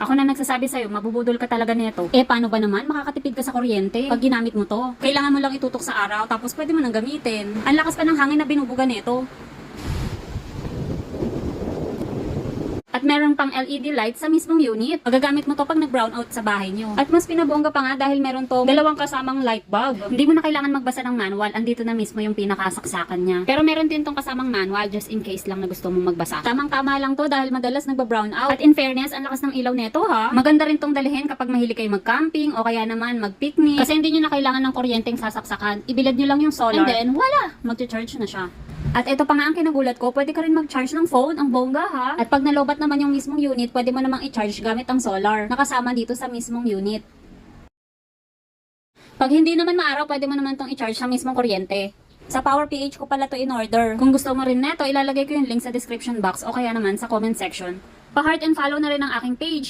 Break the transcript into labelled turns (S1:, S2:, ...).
S1: Ako na nagsasabi sa'yo, mabubudol ka talaga nito. Eh, paano ba naman? Makakatipid ka sa kuryente pag ginamit mo to. Kailangan mo lang itutok sa araw, tapos pwede mo nang gamitin. Ang lakas pa ng hangin na binubuga nito. At meron pang LED light sa mismong unit. Magagamit mo to pag nag-brown out sa bahay nyo. At mas pinabongga pa nga dahil meron to dalawang kasamang light bulb. Hindi mo na kailangan magbasa ng manual, andito na mismo yung pinakasaksakan niya. Pero meron din tong kasamang manual just in case lang na gusto mo magbasa. Tamang-tama lang to dahil madalas nagba-brown out. At in fairness, ang lakas ng ilaw neto ha. Maganda rin tong dalhin kapag mahilig kayo mag-camping o kaya naman mag-picnic. Kasi hindi nyo na kailangan ng kuryenteng sasaksakan. Ibilad nyo lang yung solar. And then, wala! Mag-charge na siya. At ito pa nga ang kinagulat ko, pwede ka rin mag-charge ng phone, ang bongga ha. At pag nalobat naman yung mismong unit, pwede mo namang i-charge gamit ang solar, nakasama dito sa mismong unit. Pag hindi naman maaraw, pwede mo naman itong i-charge sa mismong kuryente. Sa PowerPH ko pala to in order. Kung gusto mo rin neto, ilalagay ko yung link sa description box o kaya naman sa comment section. Pa-heart and follow na rin ang aking page.